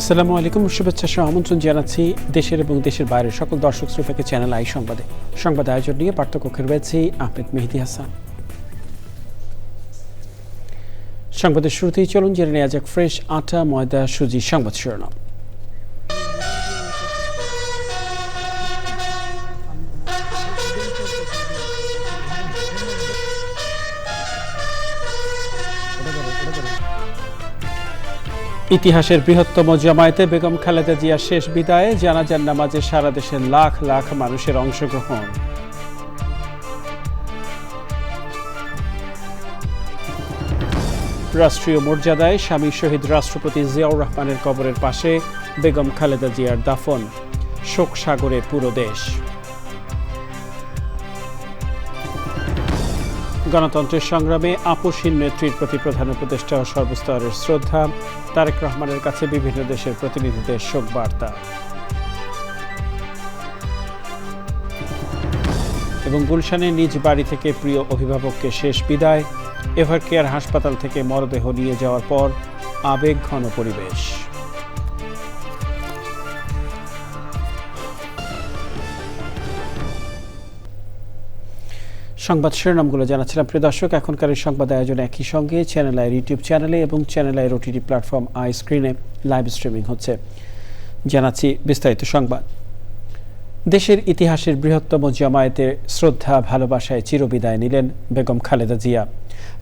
আসসালামু আলাইকুম, শুভেচ্ছা সহ আমন্ত্রণ জানাচ্ছি দেশের এবং দেশের বাইরের সকল দর্শক শ্রোতাকে চ্যানেল আই সংবাদে। সংবাদ আয়োজন নিয়ে পার্থকক্ষে রয়েছে আহমেদ মেহেদী হাসান। সংবাদের শুরুতেই চলুন জেনে নেওয়া যাক ফ্রেশ আটা, ময়দা, সুজি সংবাদ শিরোনাম। ইতিহাসের বৃহত্তম জামায়াতে বেগম খালেদা জিয়ার শেষ বিদায়ে জানাজার নামাজে সারা দেশের লাখ লাখ মানুষের অংশগ্রহণ। রাষ্ট্রীয় মর্যাদায় স্বামী শহীদ রাষ্ট্রপতি জিয়াউর রহমানের কবরের পাশে বেগম খালেদা জিয়ার দাফন, শোক সাগরে পুরো দেশ। গণতন্ত্রের সংগ্রামে আপসহীন নেত্রীর প্রতি প্রধান উপদেষ্টা ও সর্বস্তরের শ্রদ্ধা, তারেক রহমানের কাছে বিভিন্ন দেশের প্রতিনিধিদের শোক বার্তা। এবং গুলশানে নিজ বাড়ি থেকে প্রিয় অভিভাবককে শেষ বিদায়, এভারকেয়ার হাসপাতাল থেকে মরদেহ নিয়ে যাওয়ার পর আবেগঘন পরিবেশ। সংবাদ শিরোনামগুলো জানাচ্ছিলাম। প্রিয় দর্শক, এখনকার এই সংবাদ আয়োজন একই সঙ্গে চ্যানেল আইয়ের ইউটিউব চ্যানেলে এবং চ্যানেল আইয়ের ওটিটি প্ল্যাটফর্ম আই স্ক্রিনে লাইভ স্ট্রিমিং হচ্ছে। জানাচ্ছি বিস্তারিত সংবাদ। দেশের ইতিহাসের বৃহত্তম জামায়াতের শ্রদ্ধা ভালোবাসায় চিরবিদায় নিলেন বেগম খালেদা জিয়া।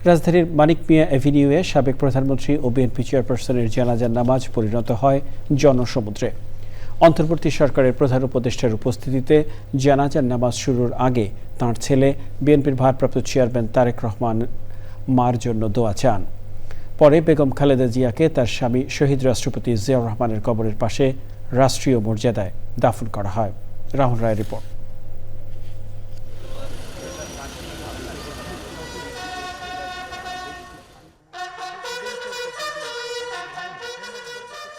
রাজধানীর মানিক মিয়া অ্যাভিনিউয়ে সাবেক প্রধানমন্ত্রী ও বিএনপি চেয়ারপারসনের জানাজার নামাজ পরিণত হয় জনসমুদ্রে। অন্তর্বর্তী সরকারের প্রধান উপদেষ্টার উপস্থিতিতে জানাজার নামাজ শুরুর আগে তাঁর ছেলে বিএনপির ভারপ্রাপ্ত চেয়ারম্যান তারেক রহমান মার জন্য দোয়া চান। পরে বেগম খালেদা জিয়াকে তার স্বামী শহীদ রাষ্ট্রপতি জিয়াউর রহমানের কবরের পাশে রাষ্ট্রীয় মর্যাদায় দাফন করা হয়। রাহুল রায়ের রিপোর্ট।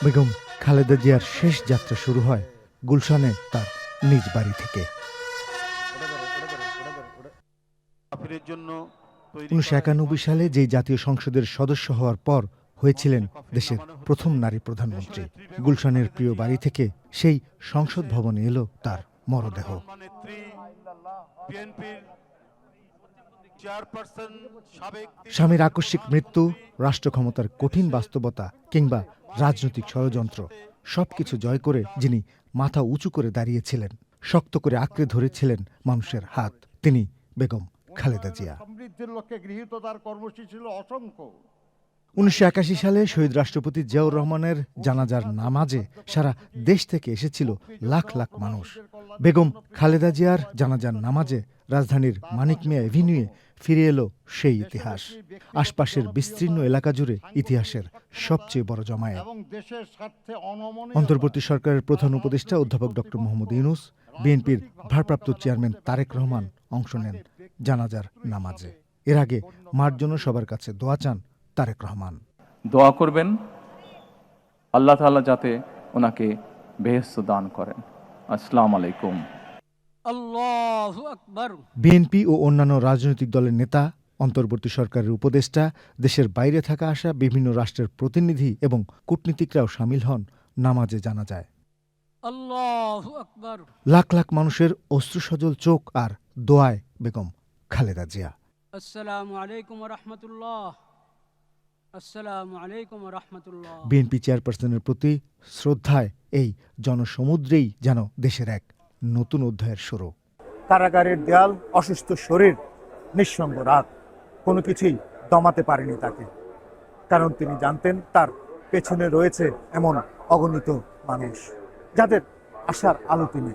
বেগম খালেদা জিয়ার শেষ যাত্রা শুরু হয় গুলশানে তার নিজ বাড়ি থেকে। 1991 সালে যে জাতীয় সংসদের সদস্য হওয়ার পর হয়েছিলেন দেশের প্রথম নারী প্রধানমন্ত্রী। গুলশানের প্রিয় বাড়ি থেকে সেই সংসদ ভবনে এলো তার মরদেহ। স্বামীর আকস্মিক মৃত্যু, রাষ্ট্র ক্ষমতার কঠিন বাস্তবতা কিংবা রাজনৈতিক ষড়যন্ত্র সবকিছু জয় করে যিনি মাথা উঁচু করে দাঁড়িয়েছিলেন, শক্ত করে আঁকড়ে ধরেছিলেন মানুষের হাত, তিনি বেগম খালেদা জিয়া। 1981 সালে শহীদ রাষ্ট্রপতি জিয়াউর রহমানের জানাজার নামাজে সারা দেশ থেকে এসেছিল লাখ লাখ মানুষ। বেগম খালেদা জিয়ার জানাজার নামাজে রাজধানীর মানিক মিয়া এভিনিউয়ে ফিরে এলো সেই ইতিহাস। আশপাশের বিস্তীর্ণ এলাকা জুড়ে ইতিহাসের সবচেয়ে বড় জমায়েত। অন্তর্বর্তী সরকারের প্রধান উপদেষ্টা অধ্যাপক ডক্টর মোহাম্মদ ইউনূস, বিএনপির ভারপ্রাপ্ত চেয়ারম্যান তারেক রহমান অংশ নেন জানাজার নামাজে। এর আগে মার জন্য সবার কাছে দোয়া চান তারেক রহমান। দোয়া করবেন আল্লাহ তাআলা যাতে ওনাকে বেহেশত দান করেন। আসসালামু আলাইকুম। আল্লাহু আকবার। বিএনপি ও অন্যান্য রাজনৈতিক দলের নেতা, অন্তর্বর্তী সরকারের উপদেষ্টা, দেশের বাইরে থাকা আসা বিভিন্ন রাষ্ট্রের প্রতিনিধি এবং কূটনীতিকরাও শামিল হন নামাজে জানাজায়। আল্লাহু আকবার। লাখ লাখ মানুষের অশ্রুসজল চোখ আর দোয়ায় বেগম খালেদা জিয়া। আসসালামু আলাইকুম ওয়া রাহমাতুল্লাহ। আসসালামু আলাইকুম ওয়া রাহমাতুল্লাহ। বিএনপি চেয়ারপারসনের প্রতি শ্রদ্ধায় এই জনসমুদ্রেই যেন দেশের এক নতুন অধ্যায়ের শুরু। কারাগারের দেয়াল, অসুস্থ শরীর, নিঃসঙ্গ রাত, কোনো কিছুই দমাতে পারেনি তাকে। কারণ তিনি জানতেন তার পেছনে রয়েছে এমন অগণিত মানুষ যাদের আশার আলো তিনি।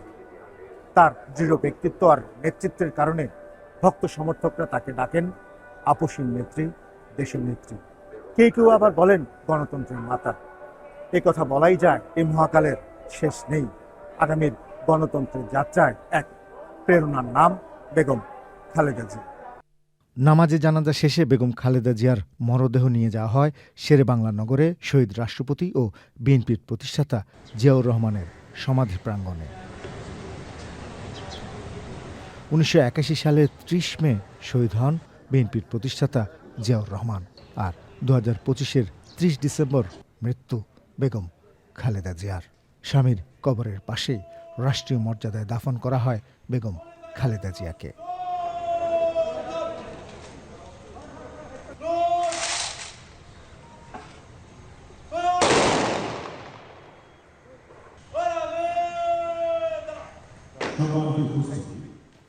তার দৃঢ় ব্যক্তিত্ব আর নেতৃত্বের কারণে ভক্ত সমর্থকরা তাকে ডাকেন আপসহীন নেত্রী, দেশের নেত্রী। কেউ কেউ আবার বলেন গণতন্ত্রের মাতা। এ কথা বলাই যায়, এই মহাকালের শেষ নেই। আগামীর গণতন্ত্রের যাত্রায় এক প্রেরণার নাম বেগম খালেদা জিয়া। নামাজে জানাজা শেষে বেগম খালেদা জিয়ার মরদেহ নিয়ে যাওয়া হয় শেরেবাংলা নগরে শহীদ রাষ্ট্রপতি ও বিএনপির প্রতিষ্ঠাতা জিয়াউর রহমানের সমাধি প্রাঙ্গণে। 1981 সালের 30 মে শহীদ হন বিএনপির প্রতিষ্ঠাতা জিয়াউর রহমান। আর 2025-এর 30 ডিসেম্বর মৃত্যু বেগম খালেদা জিয়ার। স্বামীর কবরের পাশেই রাষ্ট্রীয় মর্যাদায় দাফন করা হয় বেগম খালেদা জিয়াকে।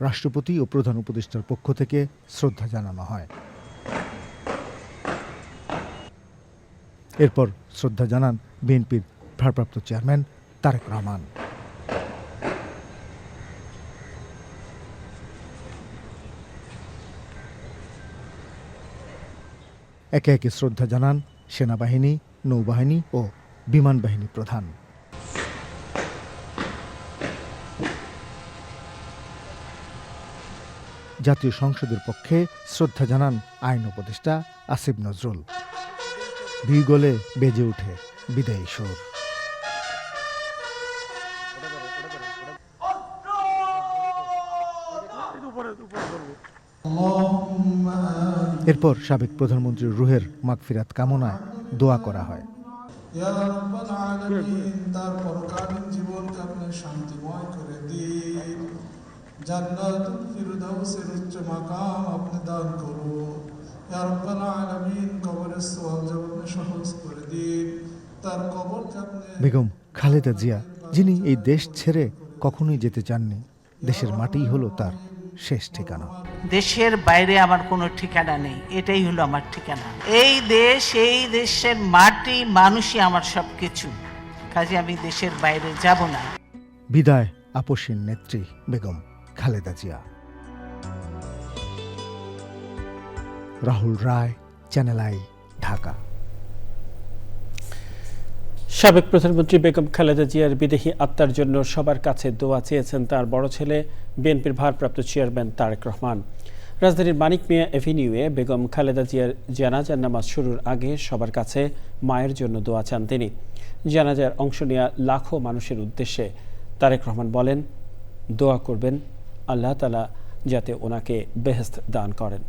রাষ্ট্রপতি ও প্রধান উপদেষ্টার পক্ষ থেকে শ্রদ্ধা জানানো হয়। এরপর শ্রদ্ধা জানান বিএনপির ভারপ্রাপ্ত চেয়ারম্যান তারেক রহমান। একে একে শ্রদ্ধা জানান সেনাবাহিনী, নৌবাহিনী ও বিমান বাহিনী প্রধান। জাতীয় সংসদের পক্ষে শ্রদ্ধা জানান আইন উপদেষ্টা আসিফ নজরুল। বিগলে বেজে ওঠে বিদায়ী সুর। এরপর সাবেক প্রধানমন্ত্রীর রুহের মাগফিরাত কামনায় দোয়া করা হয়। ইয়া রাব্বাল আলামিন, তার পরকালীন জীবনকে আপনি শান্তিময় করে দিন। জান্নাতুল ফিরদাউসের উচ্চ মাকাম আপনি দান করুন। ইয়া রাব্বাল আলামিন, কবরের সওয়াল জবাব সহজ করে দিন। তার কবরকে আপনি বেগম খালেদা জিয়া, যিনি এই দেশ ছেড়ে কখনোই যেতে চাননি, দেশের মাটিই হলো তার শেষ ঠিকানা। দেশের বাইরে আমার কোনো ঠিকানা নেই, এটাই হলো আমার ঠিকানা। এই দেশ, এই দেশের মাটি, মানুষই আমার সবকিছু, কাজে আমি দেশের বাইরে যাব না। বিদায় আপসীন নেত্রী বেগম খালেদা জিয়া। রাহুল রায়, চ্যানেল আই, ঢাকা। সাবেক প্রধানমন্ত্রী বেগম খালেদা জিয়ার বিদেহী আত্মার জন্য সবার কাছে দোয়া চেয়েছেন তার বড় ছেলে বিএনপির ভারপ্রাপ্ত চেয়ারম্যান তারেক রহমান। রাজধানীর মানিক মিয়া এভিনিউয়ে বেগম খালেদা জিয়ার জানাজার নামাজ শুরুর আগে সবার কাছে মায়ের জন্য দোয়া চান তিনি। জানাজার অংশ নেওয়া লাখো মানুষের উদ্দেশ্যে তারেক রহমান বলেন, দোয়া করবেন আল্লাহ তাআলা যাতে ওনাকে বেহেশত দান করেন।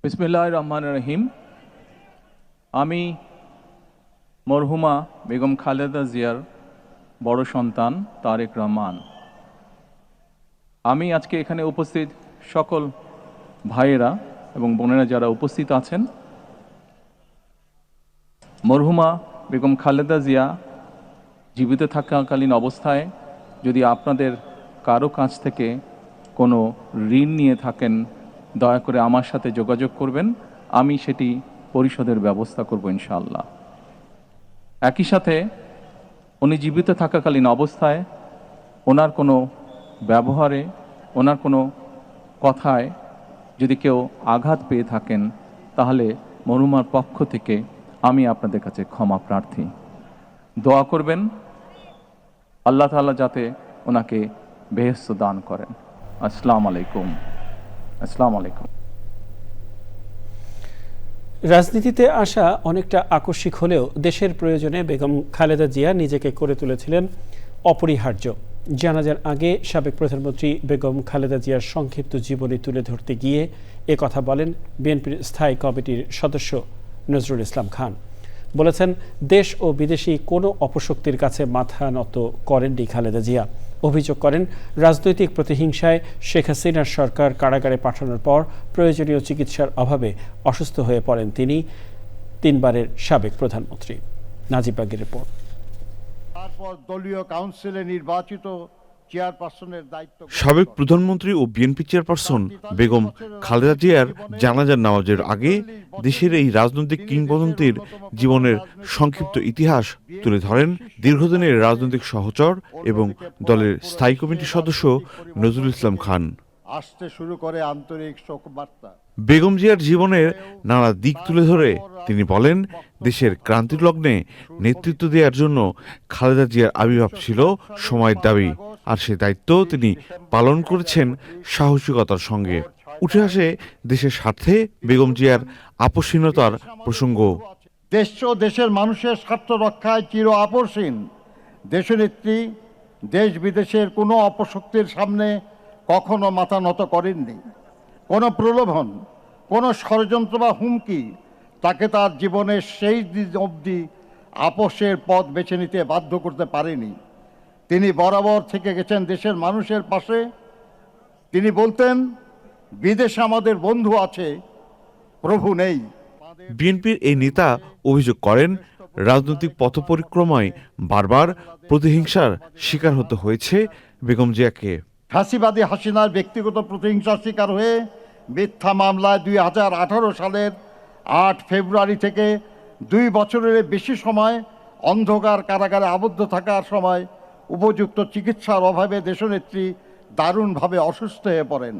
বিসমিল্লাহির রহমানির রহিম। আমি মরহুমা বেগম খালেদা জিয়ার বড় সন্তান তারেক রহমান। আমি আজকে এখানে উপস্থিত সকল ভাইয়েরা এবং বোনেরা যারা উপস্থিত আছেন, মরহুমা বেগম খালেদা জিয়া জীবিত থাকাকালীন অবস্থায় যদি আপনাদের কারো কাছ থেকে কোনো ঋণ নিয়ে থাকেন, দয়া করে আমার সাথে যোগাযোগ করবেন, আমি সেটি পরিশোধের ব্যবস্থা করব ইনশাআল্লাহ। একই সাথে উনি জীবিত থাকাকালীন অবস্থায় ওনার কোনো ব্যবহারে, ওনার কোনো কথায় যদি কেউ আঘাত পেয়ে থাকেন, তাহলে মরহুমার পক্ষ থেকে আমি আপনাদের কাছে ক্ষমা প্রার্থী। দোয়া করবেন আল্লাহ তাআলা যাতে ওনাকে বেহেশত দান করেন। আসসালামু আলাইকুম। আসসালামু আলাইকুম। রাজনীতিতে আসা অনেকটা আকস্মিক হলেও দেশের প্রয়োজনে বেগম খালেদা জিয়া নিজেকে করে তুলেছিলেন অপরিহার্য। জানাজার আগে সাবেক প্রধানমন্ত্রী বেগম খালেদা জিয়ার সংক্ষিপ্ত জীবনী তুলে ধরতে গিয়ে এ কথা বলেন বিএনপির স্থায়ী কমিটির সদস্য নজরুল ইসলাম খান। বলেছেন, দেশ ও বিদেশি কোনো অপশক্তির কাছে মাথা নত করেননি খালেদা জিয়া। অভিযোগ করেন, রাজনৈতিক প্রতিহিংসায় শেখ হাসিনার সরকার কারাগারে পাঠানোর পর প্রয়োজনীয় চিকিৎসার অভাবে অসুস্থ হয়ে পড়েন তিনি, তিনবারের সাবেক প্রধানমন্ত্রী। নাজিব বাগের রিপোর্ট। তারপর দলীয় কাউন্সিলে নির্বাচিত চেয়ারপারসনের দায়িত্ব সাবেক প্রধানমন্ত্রী ও বিএনপি চেয়ারপারসন বেগম খালেদা জিয়ার জানাজার নামাজের আগে দেশের এই রাজনৈতিক কিংবদন্তির জীবনের সংক্ষিপ্ত ইতিহাস তুলে ধরেন দীর্ঘদিনের রাজনৈতিক সহচর এবং দলের স্থায়ী কমিটির সদস্য নজরুল ইসলাম খান। আসতে শুরু করে আন্তরিক শোকবার্তা। বেগম জিয়ার জীবনের নানা দিক তুলে ধরে তিনি বলেন, দেশের ক্রান্তির লগ্নে নেতৃত্ব দেওয়ার জন্য খালেদা জিয়ার আবির্ভাব ছিল সময়ের দাবি, আর সে দায়িত্ব তিনি পালন করেছেন সাহসিকতার সঙ্গে। উঠে আসে দেশের স্বার্থে বেগম জিয়ার আপসহীনতার প্রসঙ্গ। দেশ ও দেশের মানুষের স্বার্থ রক্ষায় চির আপসহীন দেশনেত্রী দেশ বিদেশের কোনো অপশক্তির সামনে কখনো মাথা নত করেননি। কোনো প্রলোভন, কোনো ষড়যন্ত্র বা হুমকি তাকে তার জীবনের শেষ দিন অবধি আপোষের পথ বেছে নিতে বাধ্য করতে পারেনি। তিনি বরাবর থেকে গেছেন দেশের মানুষের পাশে। তিনি বলতেন, বিদেশে আমাদের বন্ধু আছে, প্রভু নেই। বিএনপির এই নেতা অভিযোগ করেন, রাজনৈতিক পথপরিক্রমায় বারবার প্রতিহিংসার শিকার হতে হয়েছে বেগম জিয়াকে। ফাঁসিবাদী হাসিনার ব্যক্তিগত প্রতিহিংসার শিকার হয়ে মিথ্যা মামলায় 2018 সালের 8 ফেব্রুয়ারি থেকে 2 বছরের বেশি সময় অন্ধকার কারাগারে আবদ্ধ থাকার সময় উপযুক্ত চিকিৎসার অভাবে দেশনেত্রী দারুণভাবে অসুস্থ হয়ে পড়েন।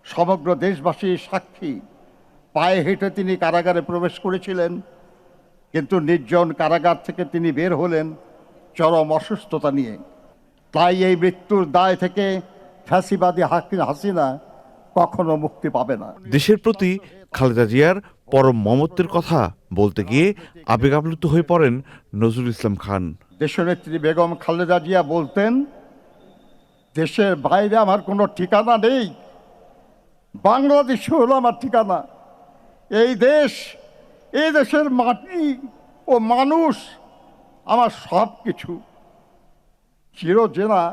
সমগ্র দেশবাসী সাক্ষী। পায়ে হেঁটে তিনি কারাগারে প্রবেশ করেছিলেন, কিন্তু নির্জন কারাগার থেকে তিনি বের হলেন চরম অসুস্থতা নিয়ে। তাই এই মৃত্যুর দায় থেকে ফ্যাসিবাদী হাসিনা কখনো মুক্তি পাবে না। দেশের প্রতি খালেদা জিয়ার পরম মমত্বের কথা বলতে গিয়ে আবেগ আপ্লুত হয়ে পড়েন নজরুল ইসলাম খান। দেশনেত্রী বেগম খালেদা জিয়া বলতেন, দেশের বাইরে আমার কোনো ঠিকানা নেই, বাংলাদেশ হলো আমার ঠিকানা। এই দেশ, এই দেশের মাটি ও মানুষ আমার সব কিছু। চিরচেনা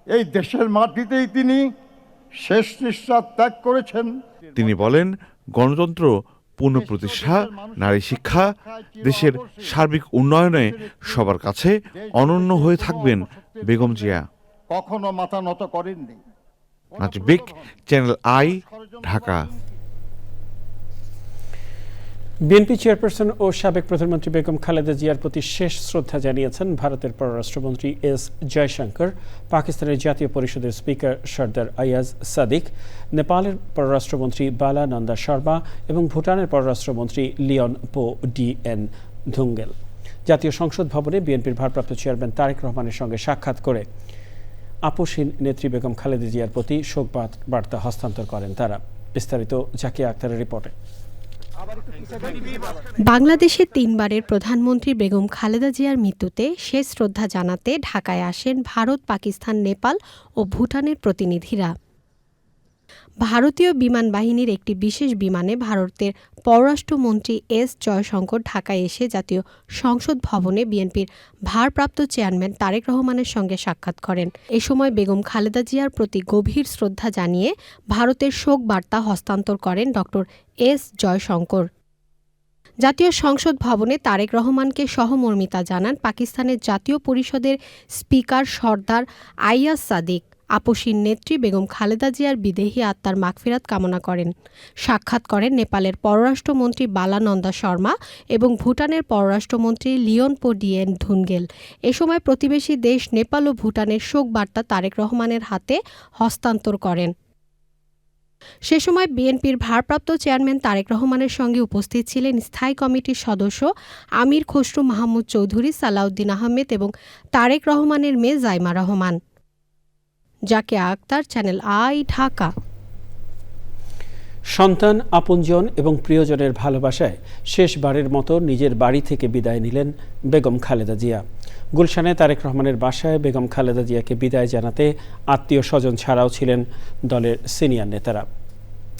এই দেশের মাটিতেই তিনি শেষ নিঃশ্বাস ত্যাগ করেছেন। তিনি বলেন, গণতন্ত্র পুনঃপ্রতিষ্ঠা, নারী শিক্ষা, দেশের সার্বিক উন্নয়নে সবার কাছে অনন্য হয়ে থাকবেন বেগম জিয়া। কখনো মাথা নত করেননি। Najib Beg, channel I, Dhaka. BNP chairperson ও সাবেক প্রধানমন্ত্রী বেগম খালেদা জিয়ার প্রতি শেষ শ্রদ্ধা জানিয়েছেন ভারতের পররাষ্ট্রমন্ত্রী এস জয়শঙ্কর, পাকিস্তানের জাতীয় পরিষদের স্পিকার সর্দার আয়াজ সাদিক, নেপালের পররাষ্ট্রমন্ত্রী বালা নন্দা শর্মা এবং ভুটানের পররাষ্ট্রমন্ত্রী লিওন পো ডি এন ধুঙ্গেল। জাতীয় সংসদ ভবনে বিএনপির ভারপ্রাপ্ত চেয়ারম্যান তারেক রহমানের সঙ্গে সাক্ষাৎ করে আপোষহীন নেত্রী বেগম খালেদা জিয়ার প্রতি শোক বার্তা হস্তান্তর করেন তারা। বিস্তারিত জাকিয়া আক্তারের রিপোর্টে। বাংলাদেশের 3বারের প্রধানমন্ত্রী বেগম খালেদা জিয়ার মৃত্যুতে শেষ শ্রদ্ধা জানাতে ঢাকায় আসেন ভারত, পাকিস্তান, নেপাল ও ভুটানের প্রতিনিধিরা। ভারতীয় বিমান বাহিনীর একটি বিশেষ বিমানে ভারতের পররাষ্ট্রমন্ত্রী এস জয়শঙ্কর ঢাকায় এসে জাতীয় সংসদ ভবনে বিএনপির ভারপ্রাপ্ত চেয়ারম্যান তারেক রহমানের সঙ্গে সাক্ষাৎ করেন। এ সময় বেগম খালেদা জিয়ার প্রতি গভীর শ্রদ্ধা জানিয়ে ভারতের শোক বার্তা হস্তান্তর করেন ড এস জয়শঙ্কর। জাতীয় সংসদ ভবনে তারেক রহমানকে সহমর্মিতা জানান পাকিস্তানের জাতীয় পরিষদের স্পিকার সর্দার আইয়াজ সাদিক। আপোষহীন নেত্রী বেগম খালেদা জিয়ার বিদেহী আত্মার মাগফিরাত কামনা করেন। সাক্ষাৎ করেন নেপালের পররাষ্ট্রমন্ত্রী বালা নন্দা শর্মা এবং ভুটানের পররাষ্ট্রমন্ত্রী লিওন পো ডি এন ধুঙ্গেল। এ সময় প্রতিবেশী দেশ নেপাল ও ভুটানের শোক বার্তা তারেক রহমানের হাতে হস্তান্তর করেন। সে সময় বিএনপির ভারপ্রাপ্ত চেয়ারম্যান তারেক রহমানের সঙ্গে উপস্থিত ছিলেন স্থায়ী কমিটির সদস্য আমির খসরু মাহমুদ চৌধুরী, সালাউদ্দিন আহমেদ এবং তারেক রহমানের মেয়ে জাইমা রহমান। Zakia Akter, channel I, Dhaka. সন্তান, আপনজন এবং প্রিয়জনের ভালোবাসায় শেষবারের মতো নিজের বাড়ি থেকে বিদায় নিলেন বেগম খালেদা জিয়া। গুলশানে তারেক রহমানের বাসায় বেগম খালেদা জিয়াকে বিদায় জানাতে আত্মীয় স্বজন ছাড়াও ছিলেন দলের সিনিয়র নেতারা।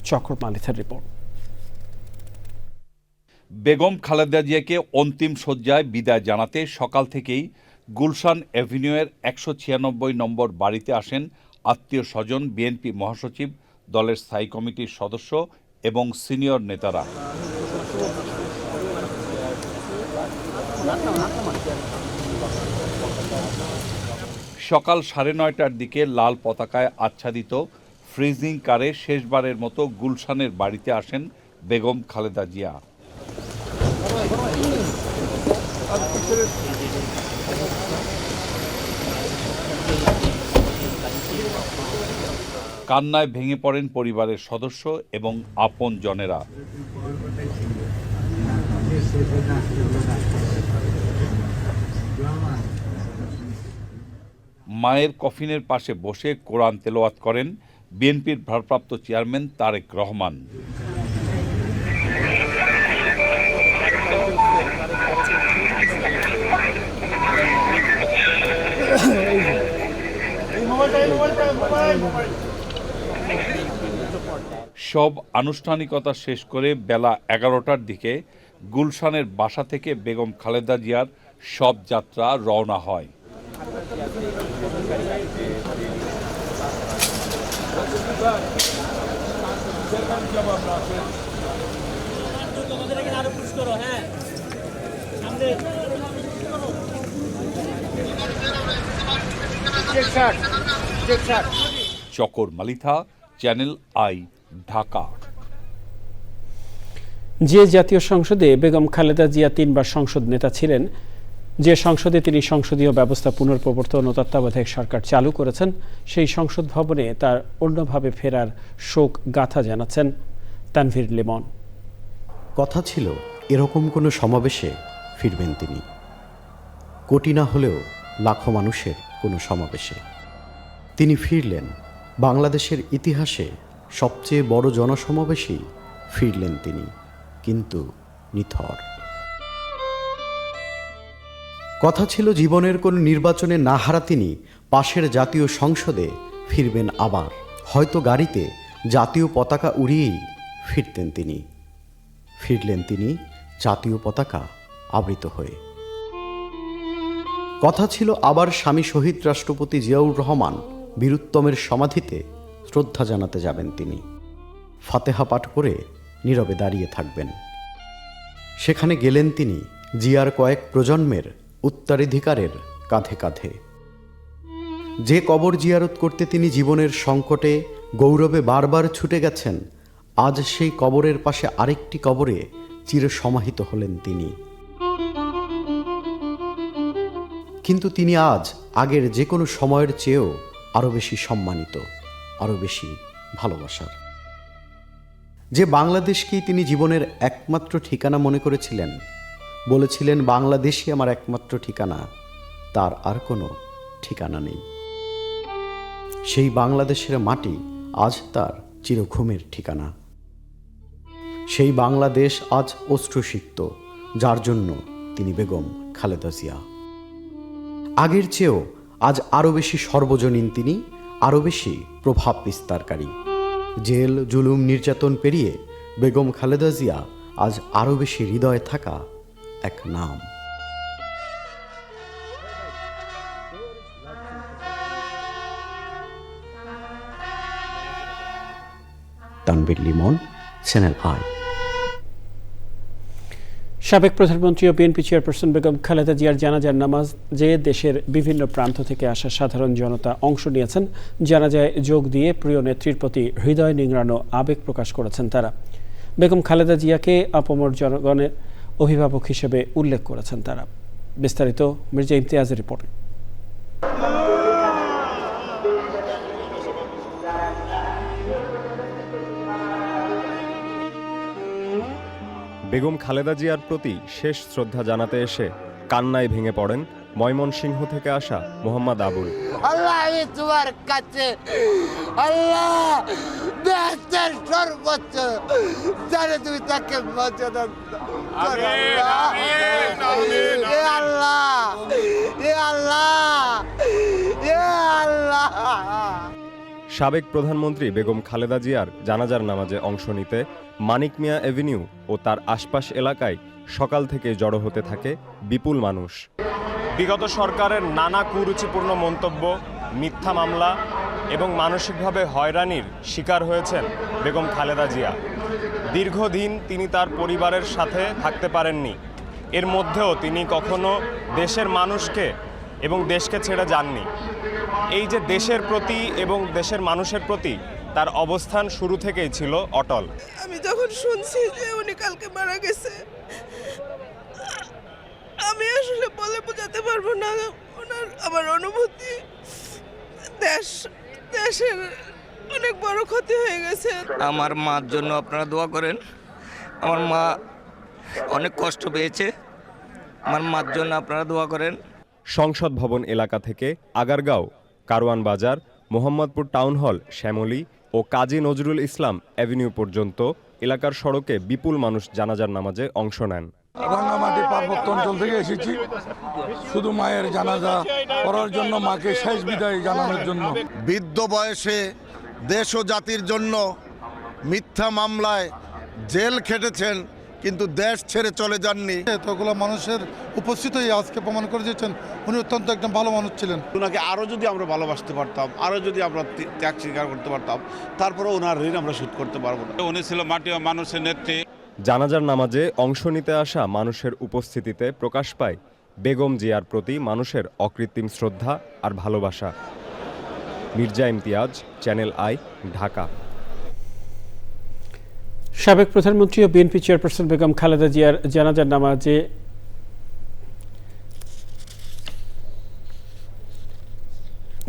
চক্র মালিথার রিপোর্ট। বেগম খালেদা জিয়াকে অন্তিম শয্যায় বিদায় জানাতে সকাল থেকেই গুলশান অ্যাভিনিউয়ের 196 নম্বর বাড়িতে আসেন আত্মীয় স্বজন, বিএনপি মহাসচিব, দলের স্থায়ী কমিটির সদস্য এবং সিনিয়র নেতারা। সকাল 9:30টার দিকে লাল পতাকায় আচ্ছাদিত ফ্রিজিং কারে শেষবারের মতো গুলশানের বাড়িতে আসেন বেগম খালেদা জিয়া। কান্নায় ভেঙে পড়েন পরিবারের সদস্য এবং আপন জনেরা। মায়ের কফিনের পাশে বসে কোরআন তেলাওয়াত করেন বিএনপির ভারপ্রাপ্ত চেয়ারম্যান তারেক রহমান। সব আনুষ্ঠানিকতা শেষ করে বেলা 11টার দিকে গুলশানের বাসা থেকে বেগম খালেদা জিয়ার শব যাত্রা রওনা হয়। চকর মালিথা, চ্যানেল আই, ঢাকা। যে জাতীয় সংসদে বেগম খালেদা জিয়া 3 বার সংসদ নেতা ছিলেন, যে সংসদে তিনি সংসদীয় ব্যবস্থা পুনর্প্রবর্তন ও তত্ত্বাবধায়ক সরকার চালু করেছেন, সেই সংসদ ভবনে তার অন্যভাবে ফেরার শোক গাথা জানাচ্ছেন তানভীর লিমন। কথা ছিল এরকম কোনো সমাবেশে ফিরবেন তিনি, কোটি না হলেও লাখো মানুষের কোনো সমাবেশে। তিনি ফিরলেন বাংলাদেশের ইতিহাসে সবচেয়ে বড় জনসমাবেশেই ফিরলেন তিনি, কিন্তু নিথর। কথা ছিল জীবনের কোনো নির্বাচনে না হারা তিনি পাশের জাতীয় সংসদে ফিরবেন আবার, হয়তো গাড়িতে জাতীয় পতাকা উড়িয়েই ফিরতেন তিনি। ফিরলেন তিনি জাতীয় পতাকা আবৃত হয়ে। কথা ছিল আবার স্বামী শহীদ রাষ্ট্রপতি জিয়াউর রহমান বীরুত্তমের সমাধিতে শ্রদ্ধা জানাতে যাবেন তিনি। ফাতেহা পাঠ করে নীরবে দাঁড়িয়ে থাকবেন। সেখানে গেলেন তিনি জিয়ার কয়েক প্রজন্মের উত্তরাধিকারের কাঁধে কাঁধে। যে কবর জিয়ারত করতে তিনি জীবনের সংকটে গৌরবে বারবার ছুটে গেছেন, আজ সেই কবরের পাশে আরেকটি কবরে চিরসমাহিত হলেন তিনি। কিন্তু তিনি আজ আগের যে কোনো সময়ের চেয়েও আরও বেশি সম্মানিত, আরও বেশি ভালোবাসার। যে বাংলাদেশকেই তিনি জীবনের একমাত্র ঠিকানা মনে করেছিলেন, বলেছিলেন বাংলাদেশই আমার একমাত্র ঠিকানা, তার আর কোনো ঠিকানা নেই। সেই বাংলাদেশের মাটি আজ তার চিরঘুমের ঠিকানা। সেই বাংলাদেশ আজ অশ্রুসিক্ত, যার জন্য তিনি বেগম খালেদা জিয়া। আগের চেয়েও আজ আরও বেশি সর্বজনীন তিনি, আরও বেশি প্রভাব বিস্তারকারী। জেল, জুলুম, নির্যাতন পেরিয়ে বেগম খালেদা জিয়া আজ আরও বেশি হৃদয়ে থাকা এক নাম। Tanvir Limon, channel I. সাবেক প্রধানমন্ত্রী ও বিএনপি চেয়ারপারসন বেগম খালেদা জিয়ার জানাজার নামাজে দেশের বিভিন্ন প্রান্ত থেকে আসা সাধারণ জনতা অংশ নিয়েছেন। জানাজায় যোগ দিয়ে প্রিয় নেত্রীর প্রতি হৃদয় নিংড়ানো আবেগ প্রকাশ করেছেন তারা। বেগম খালেদা জিয়াকে আপামর জনগণের অভিভাবক হিসেবে উল্লেখ করেছেন তারা। বিস্তারিত মির্জা ইমতিয়াজের রিপোর্টে। বেগম খালেদা জিয়ার প্রতি শেষ শ্রদ্ধা জানাতে এসে কান্নায় ভেঙে পড়েন ময়মনসিংহ থেকে আসা মোহাম্মদ আবুল। আল্লাহ, আমি তোমার কাছে আল্লাহ বেহেশতের সর্বোচ্চ জানে তুমি তাকে মর্যাদা করো। এ আল্লাহ, এ আল্লাহ, এ আল্লাহ। সাবেক প্রধানমন্ত্রী বেগম খালেদা জিয়ার জানাজার নামাজে অংশ নিতে মানিক মিয়া এভিনিউ ও তার আশপাশ এলাকায় সকাল থেকে জড়ো হতে থাকে বিপুল মানুষ। বিগত সরকারের নানা কুরুচিপূর্ণ মন্তব্য, মিথ্যা মামলা এবং মানসিকভাবে হয়রানির শিকার হয়েছেন বেগম খালেদা জিয়া। দীর্ঘদিন তিনি তার পরিবারের সাথে থাকতে পারেননি। এর মধ্যেও তিনি কখনো দেশের মানুষকে এবং দেশকে ছেড়ে যাননি। এই যে দেশের প্রতি এবং দেশের মানুষের প্রতি তার অবস্থান শুরু থেকেই ছিল অটল। আমি যখন শুনছি যে উনি কালকে মারা গেছে, আমি আসলে বলে বোঝাতে পারবো না ওনার আমার অনুভূতি। দেশের অনেক বড় ক্ষতি হয়ে গেছে। আমার মার জন্য আপনারা দোয়া করেন। আমার মা অনেক কষ্ট পেয়েছে, আমার মার জন্য আপনারা দোয়া করেন। সংসদ ভবন এলাকা থেকে আগারগাঁও, কারওয়ান বাজার, মোহাম্মদপুর টাউন হল, শ্যামলী ও কাজী নজরুল ইসলাম অ্যাভিনিউ পর্যন্ত এলাকার সড়কে বিপুল মানুষ জানাজার নামাজে অংশ নেন। রাঙ্গামাটি পার্বত্য অঞ্চল থেকে এসেছি শুধু মায়ের জানাজা করার জন্য, মাকে শেষ বিদায় জানানোর জন্য। বৃদ্ধ বয়সে দেশ ও জাতির জন্য মিথ্যা মামলায় জেল খেটেছেন কিন্তু দেশ ছেড়ে চলে যাননি। এতগুলো মানুষের উপস্থিতই আজকে প্রমাণ করে দিয়েছেন উনি অত্যন্ত একদম ভালো মানুষ ছিলেন। ওনাকে আরও যদি আমরা ভালোবাসতে পারতাম, আরও যদি আমরা ত্যাগ স্বীকার করতে পারতাম, তারপরে ওনার ঋণ আমরা শোধ করতে পারবো না। উনি ছিল মাটি ও মানুষের নেত্রী। জানাজার নামাজে অংশ নিতে আসা মানুষের উপস্থিতিতে প্রকাশ পায় বেগম জিয়ার প্রতি মানুষের অকৃত্রিম শ্রদ্ধা আর ভালোবাসা। Mirza Imtiaz, channel I, Dhaka. সাবেক প্রধানমন্ত্রী ও বিএনপি চেয়ারপারসন বেগম খালেদা জিয়ার জানাজার নামাজে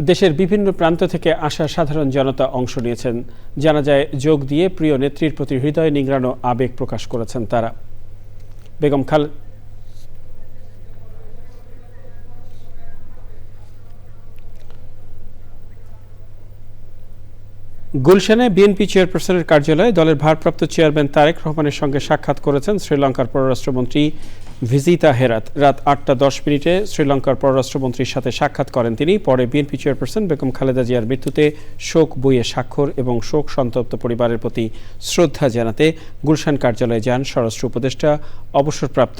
দেশের বিভিন্ন প্রান্ত থেকে আসা সাধারণ জনতা অংশ নিয়েছেন। জানাজায় যোগ দিয়ে প্রিয় নেত্রীর প্রতি হৃদয় নিংড়ানো আবেগ প্রকাশ করেছেন তারা। বেগম গুলশানে বিএনপি চেয়ারপারসনের কার্যালয়ে দলের ভারপ্রাপ্ত চেয়ারম্যান তারেক রহমানের সঙ্গে সাক্ষাৎ করেছেন শ্রীলঙ্কার পররাষ্ট্রমন্ত্রী ভিজিতা হেরাত। রাত 8:10 শ্রীলঙ্কার পররাষ্ট্রমন্ত্রীর সাথে সাক্ষাৎ করেন তিনি। পরে বিএনপি চেয়ারপারসন বেগম খালেদা জিয়ার মৃত্যুতে শোক বইয়ে স্বাক্ষর এবং শোক সন্তপ্ত পরিবারের প্রতি শ্রদ্ধা জানাতে গুলশান কার্যালয়ে যান স্বরাষ্ট্র উপদেষ্টা অবসরপ্রাপ্ত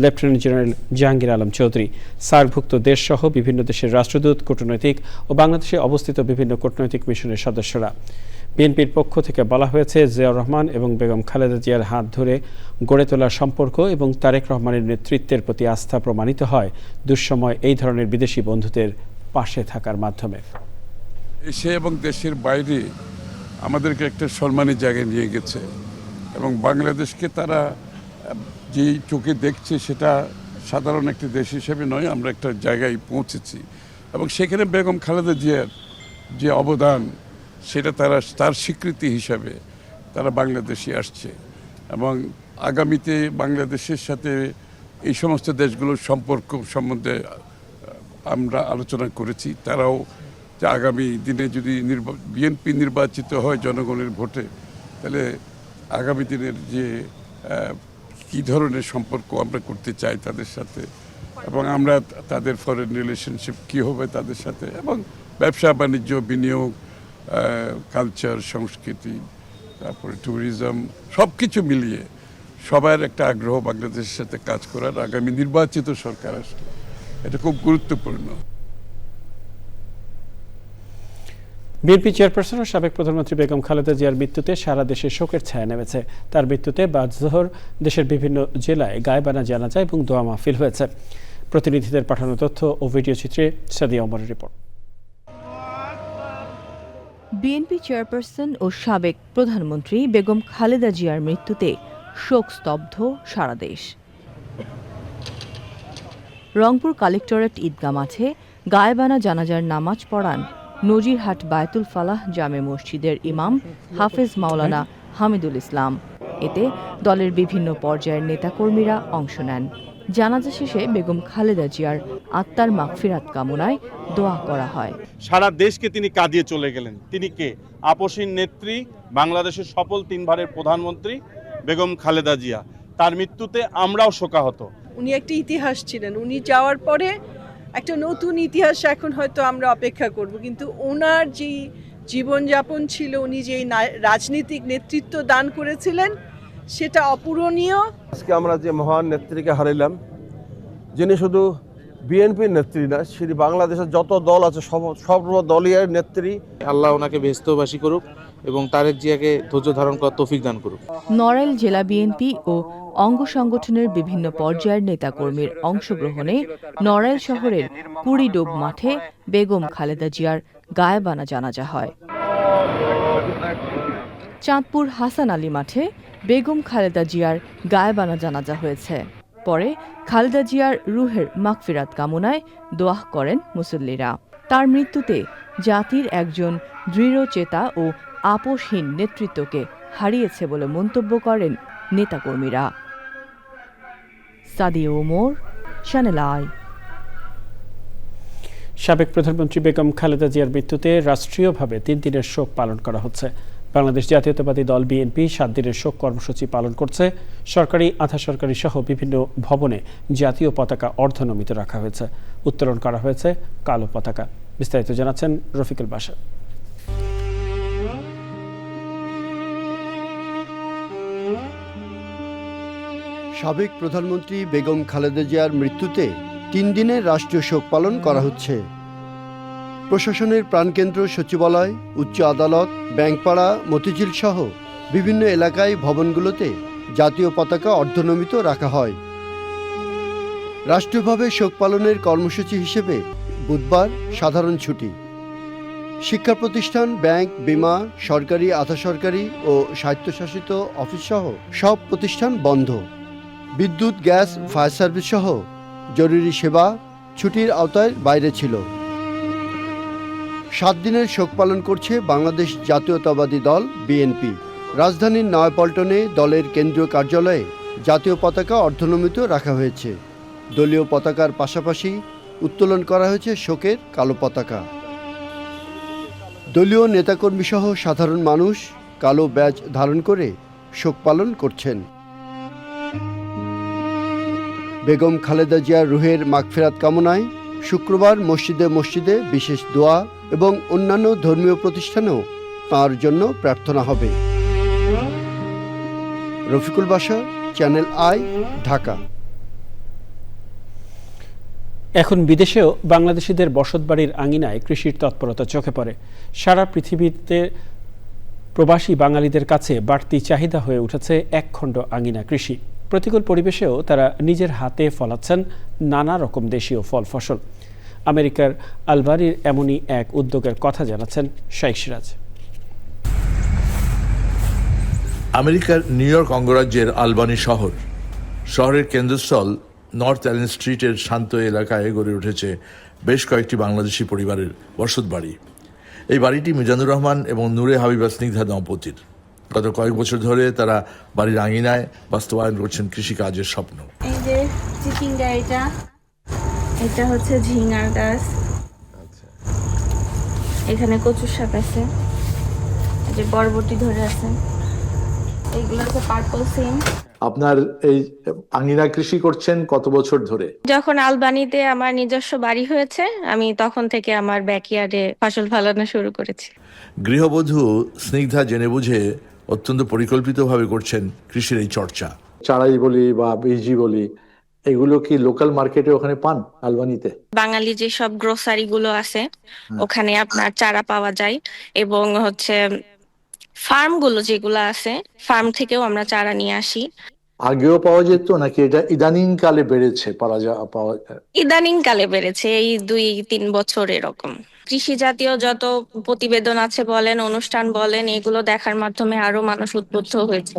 লেফটেন্যান্ট জেনারেল জাহাঙ্গীর আলম চৌধুরী। সার্কভুক্ত দেশসহ বিভিন্ন দেশের রাষ্ট্রদূত, কূটনৈতিক ও বাংলাদেশে অবস্থিত বিভিন্ন কূটনৈতিক মিশনের সদস্যরা। বিএনপির পক্ষ থেকে বলা হয়েছে, জিয়াউর রহমান এবং বেগম খালেদা জিয়ার হাত ধরে গড়ে তোলা সম্পর্ক এবং তারেক রহমানের নেতৃত্বের প্রতি আস্থা প্রমাণিত হয় দুঃসময় এই ধরনের বিদেশি বন্ধুদের পাশে থাকার মাধ্যমে। দেশে এবং দেশের বাইরে আমাদেরকে একটা সম্মানের জায়গায় নিয়ে গেছে এবং বাংলাদেশকে তারা যেই চোখে দেখছে সেটা সাধারণ একটি দেশ হিসেবে নয়, আমরা একটা জায়গায় পৌঁছেছি এবং সেখানে বেগম খালেদা জিয়ার যে অবদান সেটা তার স্বীকৃতি হিসাবে তারা বাংলাদেশে আসছে এবং আগামীতে বাংলাদেশের সাথে এই সমস্ত দেশগুলোর সম্পর্ক সম্বন্ধে আমরা আলোচনা করেছি। তারাও যে আগামী দিনে যদি বিএনপি নির্বাচিত হয় জনগণের ভোটে, তাহলে আগামী দিনের যে কী ধরনের সম্পর্ক আমরা করতে চাই তাদের সাথে এবং আমরা তাদের ফরেন রিলেশনশিপ কী হবে তাদের সাথে এবং ব্যবসা বাণিজ্য, বিনিয়োগ, কালচার, সংস্কৃতি, তারপরে ট্যুরিজম, সব কিছু মিলিয়ে সবার একটা আগ্রহ বাংলাদেশের সাথে কাজ করার আগামী নির্বাচিত সরকার আসলে এটা খুব গুরুত্বপূর্ণ। বিএনপি চেয়ারপারসন ও সাবেক প্রধানমন্ত্রী বেগম খালেদা জিয়ার মৃত্যুতে সারা দেশে শোকের ছায়া নেমেছে। তার মৃত্যুতে বাদ-জোহর দেশের বিভিন্ন জেলায় গায়েবানা জানাজা এবং দোয়া মাহফিল হয়েছে। প্রতিনিধিদের পাঠানো তথ্য ও ভিডিও চিত্রে সাদিয়া ওমরের রিপোর্ট। বিএনপি চেয়ারপারসন ও সাবেক প্রধানমন্ত্রী বেগম খালেদা জিয়ার মৃত্যুতে শোকস্তব্ধ সারা দেশ। রংপুর কালেক্টরেট ঈদগাহ মাঠে গায়েবানা জানাজার নামাজ পড়ান নজিরহাট বায়তুল ফালাহ জামে মসজিদের ইমাম হাফেজ মাওলানা হামিদুল ইসলাম। এতে দলের বিভিন্ন পর্যায়ের নেতাকর্মীরা অংশ নেন। জানাজা শেষে বেগম খালেদা জিয়ার আত্মার মাগফিরাত কামনায় দোয়া করা হয়। সারা দেশকে তিনি কাঁদিয়ে চলে গেলেন। তিনি কে? আপসীন নেত্রী, বাংলাদেশের সফল 3 বারের প্রধানমন্ত্রী বেগম খালেদা জিয়া। তার মৃত্যুতে আমরাও শোকাহত। উনি একটা ইতিহাস ছিলেন। উনি যাওয়ার পরে একটা নতুন ইতিহাস এখন হয়তো আমরা অপেক্ষা করব, কিন্তু ওনার যে জীবনযাপন ছিল, উনি যে রাজনৈতিক নেতৃত্ব দান করেছিলেন সেটা অপূরণীয়। আজকে আমরা যে মহান নেত্রীকে হারাইলাম, যিনি শুধু বিএনপির নেত্রী না, সেটি বাংলাদেশের যত দল আছে সর্বদলীয় নেত্রী। আল্লাহ ওনাকে বেহেশতবাসী করুক এবং তারেক জিয়াকে ধৈর্য ধারণ করার তৌফিক দান করুক। নড়াইল জেলা বিএনপি ও অঙ্গ সংগঠনের বিভিন্ন পর্যায়ের নেতাকর্মীর অংশগ্রহণে নড়াইল শহরের কুড়িডোব মাঠে বেগম খালেদা জিয়ার গায়েবানা জানাজা হয়। চাঁদপুর হাসান আলী মাঠে বেগম খালেদা জিয়ার গায়েবানা জানাজা হয়েছে। পরে খালেদা জিয়ার রুহের মাগফিরাত কামনায় দোয়া করেন মুসল্লিরা। তার মৃত্যুতে জাতির একজন দৃঢ়চেতা ও আপোষহীন নেতৃত্বকে হারিয়েছে বলে মন্তব্য করেন নেতাকর্মীরা। Sadia Omar, channel I. সাবেক প্রধানমন্ত্রী বেগম খালেদা জিয়ার মৃত্যুতে রাষ্ট্রীয়ভাবে 3 দিনের শোক পালন করা হচ্ছে। বাংলাদেশ জাতীয়তাবাদী দল বিএনপি 7 দিনের শোক কর্মসূচি পালন করছে। সরকারি, আধা সরকারি সহ বিভিন্ন ভবনে জাতীয় পতাকা অর্ধনমিত রাখা হয়েছে। উত্তোলন করা হয়েছে কালো পতাকা। বিস্তারিত জানাচ্ছেন রফিকুল বাশা। সাবেক প্রধানমন্ত্রী বেগম খালেদা জিয়ার মৃত্যুতে 3 দিনের রাষ্ট্রীয় শোক পালন করা হচ্ছে। প্রশাসনের প্রাণকেন্দ্র সচিবালয়, উচ্চ আদালত, ব্যাংকপাড়া, মতিঝিল সহ বিভিন্ন এলাকায় ভবনগুলোতে জাতীয় পতাকা অর্ধনমিত রাখা হয়। রাষ্ট্রীয়ভাবে শোক পালনের কর্মসূচি হিসেবে বুধবার সাধারণ ছুটি। শিক্ষা প্রতিষ্ঠান, ব্যাংক, বিমা, সরকারি, আধা সরকারি ও স্বায়ত্তশাসিত অফিসসহ সব প্রতিষ্ঠান বন্ধ। বিদ্যুৎ, গ্যাস, ফায়ার সার্ভিস সহ জরুরি সেবা ছুটির আওতায় বাইরে ছিল। 7 দিনের শোক পালন করছে বাংলাদেশ জাতীয়তাবাদী দল বিএনপি। রাজধানীর নয়াপল্টনে দলের কেন্দ্রীয় কার্যালয়ে জাতীয় পতাকা অর্ধনমিত রাখা হয়েছে। দলীয় পতাকার পাশাপাশি উত্তোলন করা হয়েছে শোকের কালো পতাকা। দলীয় নেতাকর্মী সহ সাধারণ মানুষ কালো ব্যাজ ধারণ করে শোক পালন করছেন। বেগম খালেদা জিয়ার রুহের মাগফিরাত কামনায় শুক্রবার মসজিদে মসজিদে বিশেষ দোয়া এবং অন্যান্য ধর্মীয় প্রতিষ্ঠানেও তাঁর জন্য প্রার্থনা হবে। Rafiqul Basha, channel I, Dhaka. এখন বিদেশেও বাংলাদেশিদের বসতবাড়ির আঙিনায় কৃষির তৎপরতা চোখে পড়ে। সারা পৃথিবীতে প্রবাসী বাঙালিদের কাছে বাড়তি চাহিদা হয়ে উঠেছে একখণ্ড আঙিনা কৃষি। প্রতিকূল পরিবেশেও তারা নিজের হাতে ফলাচ্ছেন নানা রকম দেশীয় ফল ফসল। আমেরিকার আলবানির এমনই এক উদ্যোগের কথা জানাচ্ছেন শাইখ সিরাজ। আমেরিকার নিউ ইয়র্ক অঙ্গরাজ্যের আলবানি শহরের কেন্দ্রস্থল নর্থ অ্যালেন স্ট্রিটের শান্ত এলাকায় গড়ে উঠেছে বেশ কয়েকটি বাংলাদেশি পরিবারের বসতবাড়ি। এই বাড়িটি মিজানুর রহমান এবং নূরে হাবিবা স্নিগ্ধা দম্পতির। গত কয়েক বছর ধরে তারা বাড়ির আঙিনায় বাস্তবায়ন করছেন কৃষিকাজের স্বপ্ন। এই যে চিচিঙ্গা, এটা হচ্ছে ঝিঙার গাছ, এখানে কচুর শাক আছে, এই যে বরবটি ধরে আছে, এইগুলো হচ্ছে পার্পল সিম। আপনার এই আঙিনা কৃষি করছেন কত বছর ধরে? যখন আলবানিতে আমার নিজস্ব বাড়ি হয়েছে, আমি তখন থেকে আমার ব্যাকইয়ার্ডে ফসল ফলানো শুরু করেছি। গৃহবধূ স্নিগ্ধা জেনে বুঝে অত্যন্ত পরিকল্পিতভাবে করছেন কৃষির এই চর্চা। চারাই বলি বা বীজি বলি, এগুলো কি লোকাল মার্কেটে ওখানে পান আলবানিতে? বাঙালি যে সব গ্রোসারি গুলো আছে ওখানে আপনার চারা পাওয়া যায়, এবং হচ্ছে ফার্ম গুলো যেগুলো আছে ফার্ম থেকেও আমরা চারা নিয়ে আসি। আগেও পাওয়া যেত নাকি এটা ইদানিং কালে বেড়েছে? ইদানিং কালে বেড়েছে, এই 2-3 বছর এরকম। কৃষি জাতীয় যত প্রতিবেদন আছে বলেন, অনুষ্ঠান বলেন, এগুলো দেখার মাধ্যমে আরো মানুষ উদ্বুদ্ধ হয়েছে।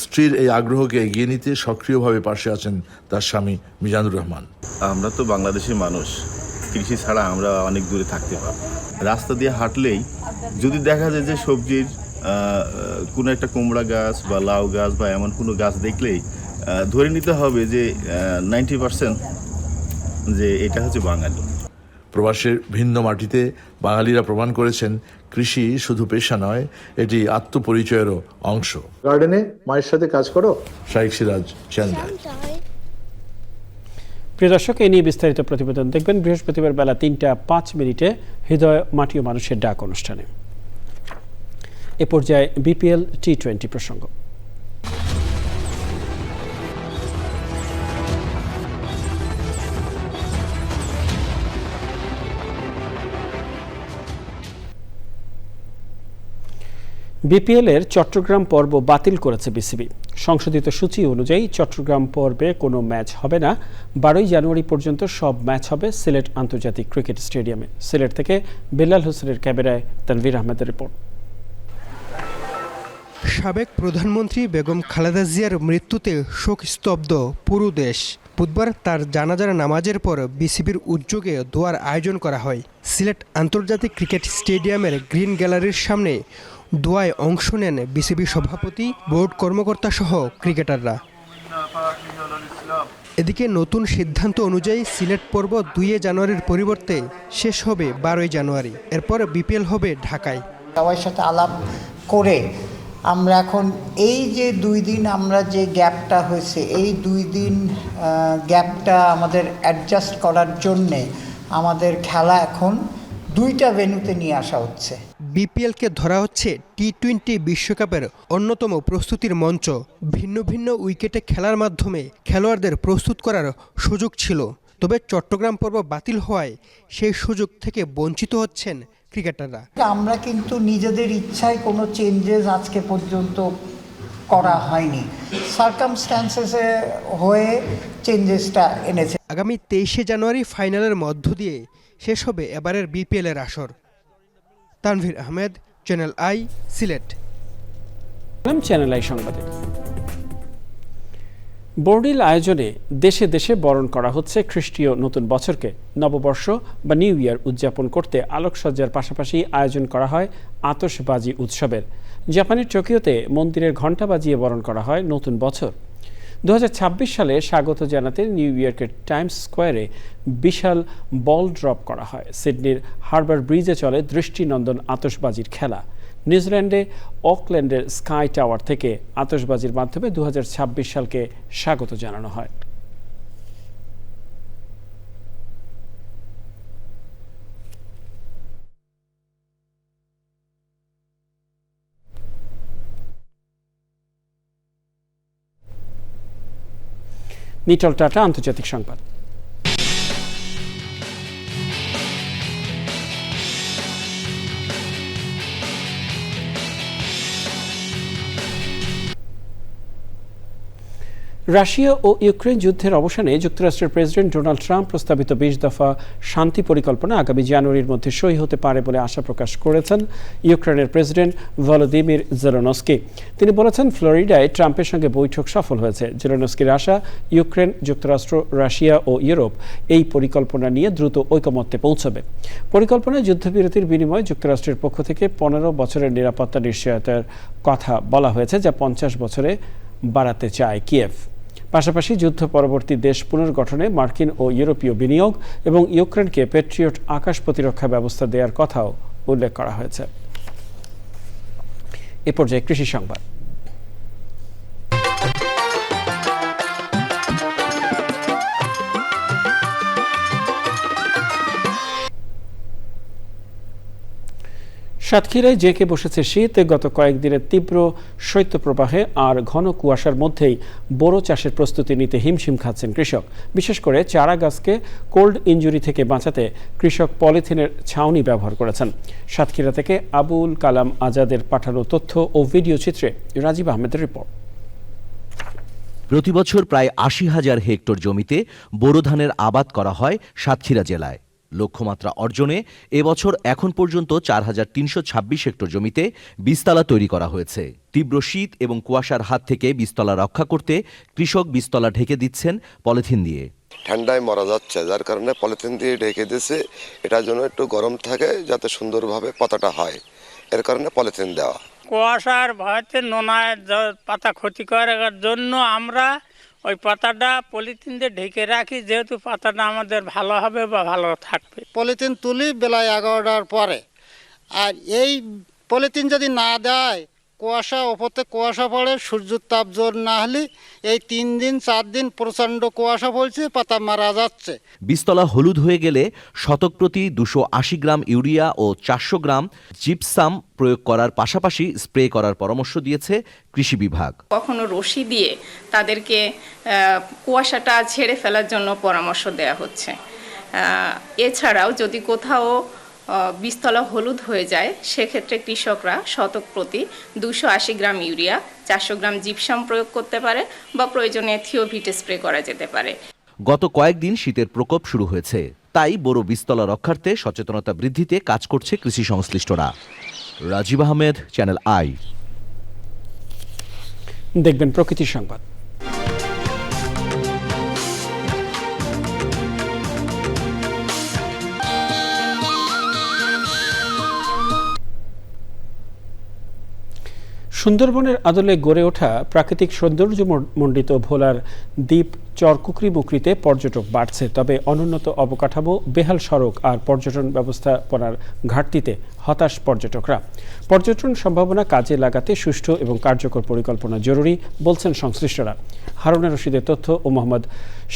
স্ত্রীর এই আগ্রহকে এগিয়ে নিতে সক্রিয়ভাবে পাশে আছেন তার স্বামী মিজানুর রহমান। আমরা তো বাংলাদেশি মানুষ, কৃষি ছাড়া আমরা অনেক দূরে থাকতে পারব। রাস্তা দিয়ে হাঁটলেই যদি দেখা যায় যে সবজির কোনো একটা কুমড়া গাছ বা লাউ গাছ বা এমন কোনো গাছ দেখলেই ধরে নিতে হবে যে 90% যে এটা হচ্ছে বাঙালি। প্রবাসের ভিন্ন মাটিতে বাঙালিরা প্রমাণ করেছেন কৃষি শুধু পেশা নয়, এটি আত্মপরিচয়েরও অংশ। গার্ডেনে মায়ের সাথে কাজ করো। শাইখ সিরাজ, চ্যানেল। প্রিয় দর্শক, এই নিয়ে বিস্তারিত প্রতিবেদন দেখবেন বৃহস্পতিবার বেলা 3:05 হৃদয় মাটি ও মানুষের ডাক অনুষ্ঠানে। এ পর্যায়ে বিপিএল টি-20 প্রসঙ্গ। বিপিএল এর চট্টগ্রাম পর্ব বাতিল করেছে বিসিবি। সংশোধিত সূচি অনুযায়ী চট্টগ্রাম পর্বে কোনো ম্যাচ হবে না। 12 জানুয়ারি পর্যন্ত সব ম্যাচ হবে সিলেট আন্তর্জাতিক ক্রিকেট স্টেডিয়ামে। সিলেট থেকে বেলাল হোসেনের ক্যামেরায় তানভীর আহমেদের রিপোর্ট। সাবেক প্রধানমন্ত্রী বেগম খালেদা জিয়ার মৃত্যুতে শোকস্তব্ধ পুরো দেশ। বুধবার তার জানাজার নামাজের পর বিসিবির উদ্যোগে দোয়ার আয়োজন করা হয়। সিলেট আন্তর্জাতিক ক্রিকেট স্টেডিয়ামের গ্রিন গ্যালারির সামনে দোয়ায় অংশ নেন বিসিবি সভাপতি, বোর্ড কর্মকর্তা সহ ক্রিকেটাররা। এদিকে নতুন সিদ্ধান্ত অনুযায়ী সিলেট পর্ব 2 জানুয়ারির পরিবর্তে শেষ হবে 12 জানুয়ারি। এরপর বিপিএল হবে ঢাকায়। সবার সাথে আলাপ করে আমরা এখন এই যে 2 দিন আমরা যে গ্যাপটা হয়েছে, এই 2 দিন গ্যাপটা আমাদের অ্যাডজাস্ট করার জন্যে আমাদের খেলা এখন 2টা ভেন্যুতে নিয়ে আসা হচ্ছে। বিপিএলকে ধরা হচ্ছে টি-20 বিশ্বকাপের অন্যতম প্রস্তুতির মঞ্চ। ভিন্ন ভিন্ন উইকেটে খেলার মাধ্যমে খেলোয়াড়দের প্রস্তুত করার সুযোগ ছিল, তবে চট্টগ্রাম পর্ব বাতিল হওয়ায় সেই সুযোগ থেকে বঞ্চিত হচ্ছেন ক্রিকেটাররা। আমরা কিন্তু নিজেদের ইচ্ছায় কোনো চেঞ্জেস আজকে পর্যন্ত করা হয়নি, সার্কামস্ট্যান্সেসে হয়ে চেঞ্জেসটা এনেছে। আগামী 23শে জানুয়ারি ফাইনালের মধ্য দিয়ে শেষ হবে এবারের বিপিএলের আসর। Tanvir Ahmed, channel I, Sylhet. Channel I সংবাদে বোর্ডিল আয়োজনে দেশে দেশে বরণ করা হচ্ছে খ্রিস্টীয় নতুন বছরকে। নববর্ষ বা নিউ ইয়ার উদযাপন করতে আলোকসজ্জার পাশাপাশি আয়োজন করা হয় আতশবাজি উৎসবের। জাপানের টোকিওতে মন্দিরের ঘণ্টা বাজিয়ে বরণ করা হয় নতুন বছর। 2026 সালে স্বাগত জানাতে নিউ ইয়র্কের টাইমস স্কোয়ারে বিশাল বল ড্রপ করা হয়। সিডনির হারবার ব্রিজে চলে দৃষ্টিনন্দন আতশবাজির খেলা। নিউজিল্যান্ডে অকল্যান্ডের স্কাই টাওয়ার থেকে আতশবাজির মাধ্যমে 2026 সালকে স্বাগত জানানো হয়। নিটল টাটা, আন্তর্জাতিক সংবাদ। রাশিয়া ও ইউক্রেন যুদ্ধের অবসানে যুক্তরাষ্ট্রের প্রেসিডেন্ট ডোনাল্ড ট্রাম্প প্রস্তাবিত 20 দফা শান্তি পরিকল্পনা আগামী জানুয়ারির মধ্যে সই হতে পারে বলে আশা প্রকাশ করেছেন ইউক্রেনের প্রেসিডেন্ট ভলোদিমির জেলেনস্কি। তিনি বলেছেন, ফ্লোরিডায় ট্রাম্পের সঙ্গে বৈঠক সফল হয়েছে। জেলেনস্কির আশা, ইউক্রেন, যুক্তরাষ্ট্র, রাশিয়া ও ইউরোপ এই পরিকল্পনা নিয়ে দ্রুত ঐকমত্যে পৌঁছবে। পরিকল্পনায় যুদ্ধবিরতির বিনিময়ে যুক্তরাষ্ট্রের পক্ষ থেকে 15 বছরের নিরাপত্তা নিশ্চয়তার কথা বলা হয়েছে, যা 50 বছরে বাড়াতে চায় কিয়েভ। পাশাপাশি যুদ্ধ পরবর্তী দেশ পুনর্গঠনে মার্কিন ও ইউরোপীয় বিনিয়োগ এবং ইউক্রেনকে প্যাট্রিয়ট আকাশ প্রতিরক্ষা ব্যবস্থা দেওয়ার কথাও উল্লেখ করা হয়েছে। এ পর্যায়ে কৃষি সংবাদ। সাতক্ষীরায় জেঁকে বসেছে শীত। গত কয়েকদিনের তীব্র শৈত্যপ্রবাহে আর ঘন কুয়াশার মধ্যেই বোরো চাষের প্রস্তুতি নিতে হিমশিম খাচ্ছেন কৃষক। বিশেষ করে চারা গাছকে কোল্ড ইনজুরি থেকে বাঁচাতে কৃষক পলিথিনের ছাউনি ব্যবহার করেছেন। সাতক্ষীরা থেকে আবুল কালাম আজাদের পাঠানো তথ্য ও ভিডিও চিত্রে রাজীব আহমেদের রিপোর্ট। প্রতিবছর প্রায় ৮০,০০০ হেক্টর জমিতে বোরো ধানের আবাদ করা হয় সাতক্ষীরা জেলায়। লক্ষ্যমাত্রা অর্জনে এবছর এখন পর্যন্ত ৪,৩২৬ হেক্টর জমিতে বীজতলা তৈরি করা হয়েছে। তীব্র শীত এবং কুয়াশার হাত থেকে বীজতলা রক্ষা করতে কৃষক বীজতলা ঢেকে দিচ্ছেন পলিথিন দিয়ে। ঠান্ডায় মারা যাচ্ছে, যার কারণে পলিথিন দিয়ে ঢেকে দিয়েছে, এটার জন্য একটু গরম থাকে যাতে সুন্দরভাবে পাতাটা হয়, এর কারণে পলিথিন দেওয়া। কুয়াশার ভয়তে নোনায় পাতা ক্ষতি করার জন্য আমরা ওই পাতাটা পলিথিন দিয়ে ঢেকে রাখি, যেহেতু পাতাটা আমাদের ভালো হবে বা ভালো থাকবে। পলিথিন তুলি বেলা 11টার পরে, আর এই পলিথিন যদি না দেয়, কুয়াশা ওপরতে কুয়াশা পড়ে, সূর্যের তাপ জোর না হলে এই 3 দিন 4 দিন প্রচণ্ড কুয়াশা পড়ছে, পাতা মারা যাচ্ছে। বীজতলা হলুদ হয়ে গেলে শতক প্রতি 280 গ্রাম ইউরিয়া ও 400 গ্রাম জিপসাম প্রয়োগ করার পাশাপাশি স্প্রে করার পরামর্শ দিয়েছে কৃষি বিভাগ। কখনো রশি দিয়ে তাদেরকে কুয়াশাটা ছেড়ে ফেলার জন্য পরামর্শ দেওয়া হচ্ছে। এছাড়াও যদি কোথাও বীজতলা হলুদ হয়ে যায়, সেক্ষেত্রে কৃষকরা শতক প্রতি 280 গ্রাম ইউরিয়া, 400 গ্রাম জিপসাম প্রয়োগ করতে পারে বা প্রয়োজনে থিওভিট স্প্রে করা যেতে পারে। গত কয়েকদিন শীতের প্রকোপ শুরু হয়েছে, তাই বড় বীজতলা রক্ষার্থে সচেতনতা বৃদ্ধিতে কাজ করছে কৃষি সংশ্লিষ্টরা। Rajib Ahmed, channel I. দেখবেন প্রকৃতি সংবাদ। সুন্দরবনের আদলে গড়ে ওঠা প্রাকৃতিক সৌন্দর্যমণ্ডিত ভোলার দ্বীপ চরকুকরি মুকরিতে পর্যটক বাড়ছে, তবে অনুন্নত অবকাঠামো, বেহাল সড়ক আর পর্যটন ব্যবস্থাপনার ঘাটতিতে হতাশ পর্যটকরা। পর্যটন সম্ভাবনা কাজে লাগাতে সুষ্ঠু এবং কার্যকর পরিকল্পনা জরুরি বলছেন সংশ্লিষ্টরা। হারুনা রশিদের তথ্য ও মোহাম্মদ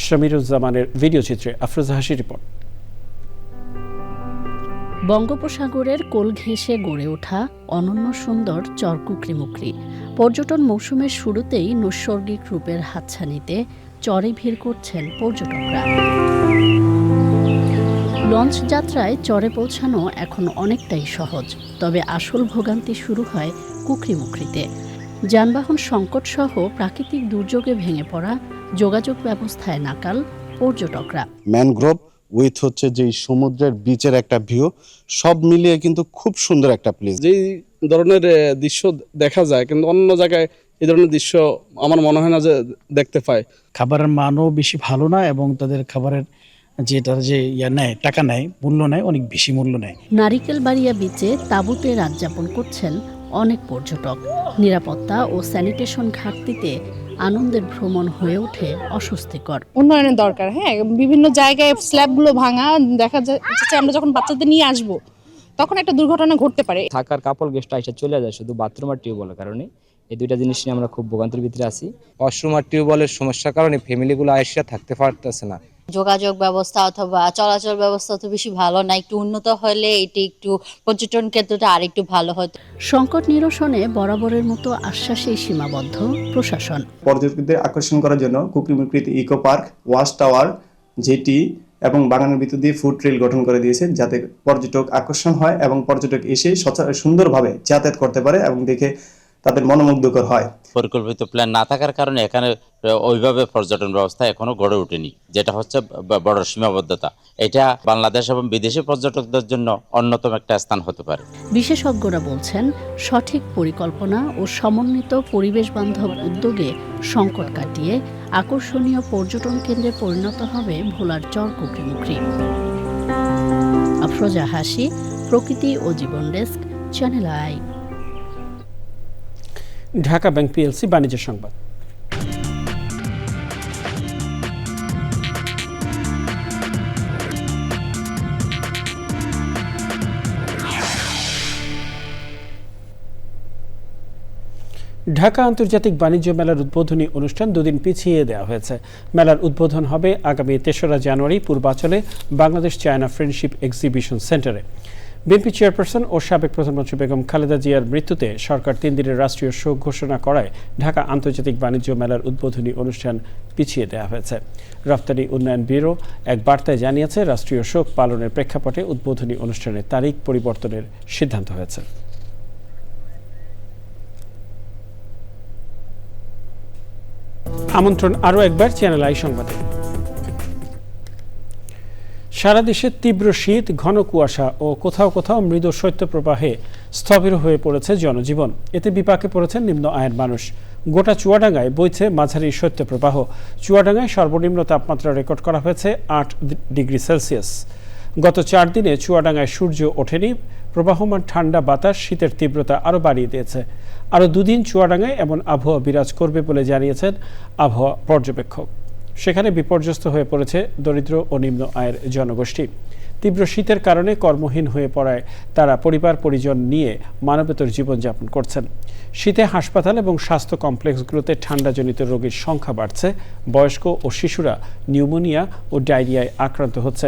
শমিরুজ্জামানের ভিডিও চিত্রে আফরোজা হাসির রিপোর্ট। বঙ্গোপসাগরের কোল ঘেঁষে গড়ে ওঠা অনন্য সুন্দর চর কুকরিমুকরি। পর্যটন মৌসুমের শুরুতেই নৈসর্গিক রূপের হাতছানিতে চরে ভিড় করছেন পর্যটকরা। লঞ্চ যাত্রায় চরে পৌঁছানো এখন অনেকটাই সহজ, তবে আসল ভোগান্তি শুরু হয় কুকরিমুকরিতে। যানবাহন সংকট সহ প্রাকৃতিক দুর্যোগে ভেঙে পড়া যোগাযোগ ব্যবস্থায় নাকাল পর্যটকরা। ম্যানগ্রোভ উইথ হচ্ছে যে সমুদ্রের বিচের একটা ভিউ, সব মিলিয়ে কিন্তু খুব সুন্দর একটা প্লেস। যেই ধরনের দৃশ্য দেখা যায় কিন্তু অন্য জায়গায় এই ধরনের দৃশ্য আমার মনে হয় না যে দেখতে পায়। খাবারের মানও বেশি ভালো না এবং তাদের খাবারের যেটার যে নেয় টাকা নেয়, মূল্য নেয়, অনেক বেশি মূল্য নেয়। নারিকেলবাড়িয়া বিচে তাঁবুতে রাত যাপন করছেন অনেক পর্যটক। নিরাপত্তা ও স্যানিটেশন ঘাটতিতে আনন্দের ভ্রমণ হয়ে ওঠে অস্বস্তিকর। উন্নয়নের দরকার। হ্যাঁ, বিভিন্ন জায়গায় স্ল্যাবগুলো ভাঙা, দেখা যাচ্ছে আমরা যখন বাচ্চাদের নিয়ে আসবো তখন একটা দুর্ঘটনা ঘটতে পারে। থাকার কাপড় গেস্ট আইসা চলে যায় শুধু বাথরুম আর টিউবওয়েলের কারণে। এই দুইটা জিনিস নিয়ে আমরা খুব ভোগান্তির ভিতরে আছি। ওয়াশরুম আর টিউবওয়েলের সমস্যার কারণে ফ্যামিলিগুলো আইসা থাকতে পারতেছে না। যোগাযোগ ব্যবস্থা অথবা চলাচল ব্যবস্থা তো বেশি ভালো না, একটু উন্নত হলে এটি একটু পর্যটন কেন্দ্রটা আরেকটু ভালো হতো। সংকট নিরসনে বরাবরের মতো আশ্বাসেই সীমাবদ্ধ প্রশাসন। পর্যটকদের আকর্ষণ করার জন্য কুকরিমুকরিতে eco park, watch tower, jetty এবং বাগানের ভিতর দিয়ে ফুড ট্রেল গঠন করে দিয়েছে, যাতে পর্যটক আকর্ষণ হয় এবং পর্যটক এসে সুন্দরভাবে যাতায়াত করতে পারে এবং দেখে তাদের মনোমুগ্ধকর হয়। পরিকল্পিত প্ল্যান না থাকার কারণে এখানে ওইভাবে পর্যটন ব্যবস্থা এখনো গড়ে ওঠেনি, যেটা হচ্ছে বড় সীমাবদ্ধতা। এটা বাংলাদেশ এবং বিদেশি পর্যটকদের জন্য অন্যতম একটা স্থান হতে পারে। বিশেষজ্ঞরা বলছেন, সঠিক পরিকল্পনা ও সমন্বিত পরিবেশ বান্ধব উদ্যোগে সংকট কাটিয়ে আকর্ষণীয় পর্যটন কেন্দ্রে পরিণত হবে ভোলার চর কুকরিমুকরি। আফরোজা হাসি, প্রকৃতি ও জীবন desk, channel I. Dhaka bank PLC বাণিজ্য সংবাদ। ঢাকা আন্তর্জাতিক বাণিজ্য মেলার উদ্বোধনী অনুষ্ঠান দুদিন পিছিয়ে দেওয়া হয়েছে। মেলার উদ্বোধন হবে আগামী ৩রা জানুয়ারি পূর্বাচলে বাংলাদেশ চায়না ফ্রেন্ডশিপ এক্সিবিশন সেন্টারে। বিএনপি চেয়ারপারসন ও সাবেক প্রধানমন্ত্রী বেগম খালেদা জিয়ার মৃত্যুতে সরকার 3 দিনের রাষ্ট্রীয় শোক ঘোষণা করায় ঢাকা আন্তর্জাতিক বাণিজ্য মেলার উদ্বোধনী অনুষ্ঠান পিছিয়ে দেওয়া হয়েছে। রফতানি উন্নয়ন ব্যুরো এক বার্তায় জানিয়েছে, রাষ্ট্রীয় শোক পালনের প্রেক্ষাপটে উদ্বোধনী অনুষ্ঠানের তারিখ পরিবর্তনের সিদ্ধান্ত হয়েছে। আমন্ত্রণ আরও একবার চ্যানেল আই সংবাদে। সারা দেশে তীব্র শীত, ঘন কুয়াশা ও কোথাও কোথাও মৃদু শৈত্যপ্রবাহে স্থবির হয়ে পড়েছে জনজীবন। এতে বিপাকে পড়েছেন নিম্ন আয়ের মানুষ। গোটা চুয়াডাঙ্গায় বইছে মাঝারি শৈত্যপ্রবাহ। চুয়াডাঙ্গায় সর্বনিম্ন তাপমাত্রা রেকর্ড করা হয়েছে 8 ডিগ্রি সেলসিয়াস। গত 4 দিনে চুয়াডাঙ্গায় সূর্য ওঠেনি। প্রবাহমান ঠান্ডা বাতাস শীতের তীব্রতা আরও বাড়িয়ে দিয়েছে। আরও 2 দিন চুয়াডাঙ্গায় এমন আবহাওয়া বিরাজ করবে বলে জানিয়েছেন আবহাওয়া পর্যবেক্ষক। সেখানে বিপর্যস্ত হয়ে পড়েছে দরিদ্র ও নিম্ন আয়ের জনগোষ্ঠী। তীব্র শীতের কারণে কর্মহীন হয়ে পড়ায় তারা পরিবার পরিজন নিয়ে মানবেতর জীবনযাপন করছেন। শীতে হাসপাতাল এবং স্বাস্থ্য কমপ্লেক্সগুলোতে ঠান্ডাজনিত রোগীর সংখ্যা বাড়ছে। বয়স্ক ও শিশুরা নিউমোনিয়া ও ডায়রিয়ায় আক্রান্ত হচ্ছে।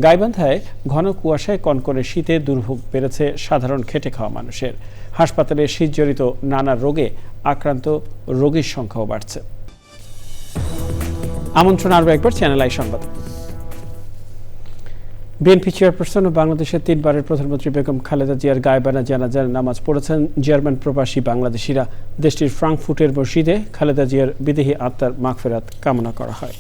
গাইবান্ধায় ঘন কুয়াশায় কনকনে শীতে দুর্ভোগ বেড়েছে সাধারণ খেটে খাওয়া মানুষের। হাসপাতালে শীতজনিত নানা রোগে আক্রান্ত রোগীর সংখ্যাও বাড়ছে। আমন্ত্রণ আরও একবার চ্যানেল আই সংবাদ। বিএনপি চেয়ারপারসন ও বাংলাদেশের 3 বারের প্রধানমন্ত্রী বেগম খালেদা জিয়ার গায়বানা জানাজার নামাজ পড়েছেন জার্মান প্রবাসী বাংলাদেশিরা। দেশটির ফ্রাঙ্কফুর্টের মসজিদে খালেদা জিয়ার বিদেহী আত্মার মাগফিরাত কামনা করা হয়।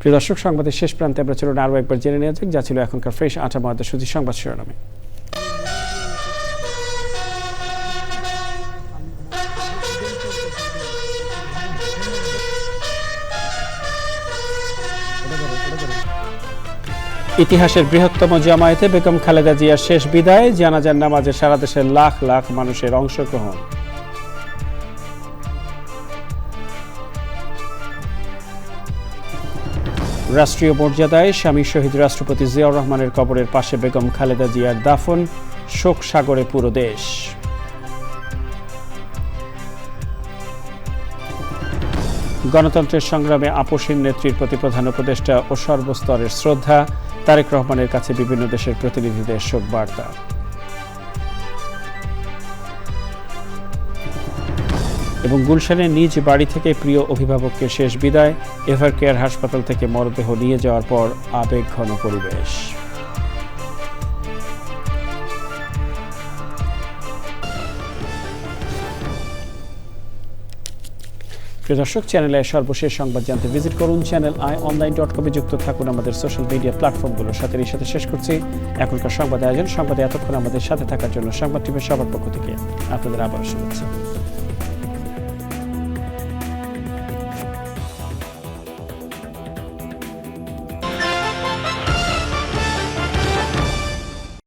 প্রিয় দর্শক, সংবাদের শেষ প্রান্তে আমরা চলুন আরও একবার জেনে নেওয়া যাক যা ছিল এখনকার ফ্রেশ আটা ময়দা সুজি সংবাদ শিরোনামে। ইতিহাসের বৃহত্তম জামায়াতে বেগম খালেদা জিয়ার শেষ বিদায়, জানাজার নামাজে সারা দেশের লাখ লাখ মানুষের অংশগ্রহণ। রাষ্ট্রীয় মর্যাদায় স্বামী শহীদ রাষ্ট্রপতি জিয়াউর রহমানের কবরের পাশে বেগম খালেদা জিয়ার দাফন, শোক সাগরে পুরো দেশ। গণতন্ত্রের সংগ্রামে আপসহীন নেত্রীর প্রতি প্রধান উপদেষ্টা ও সর্বস্তরের শ্রদ্ধা, তারেক রহমানের কাছে বিভিন্ন দেশের প্রতিনিধিদের শোক বার্তা। এবং গুলশানের নিজ বাড়ি থেকে প্রিয় অভিভাবককে শেষ বিদায়, এভারকেয়ার হাসপাতাল থেকে মরদেহ নিয়ে যাওয়ার পর আবেগঘন পরিবেশ। প্রিয় দর্শক, চ্যানেলে সর্বশেষ সংবাদ জানতে ভিজিট করুন channel-i-online.com-এ যুক্ত থাকুন আমাদের সোশ্যাল মিডিয়া প্ল্যাটফর্মগুলোর সাথে। এই সাথে শেষ করছি এখনকার সংবাদ আয়োজন। সংবাদে এতক্ষণ আমাদের সাথে থাকার জন্য সংবাদ টিমের সবার পক্ষ থেকে আপনাদের আবার শুভেচ্ছা।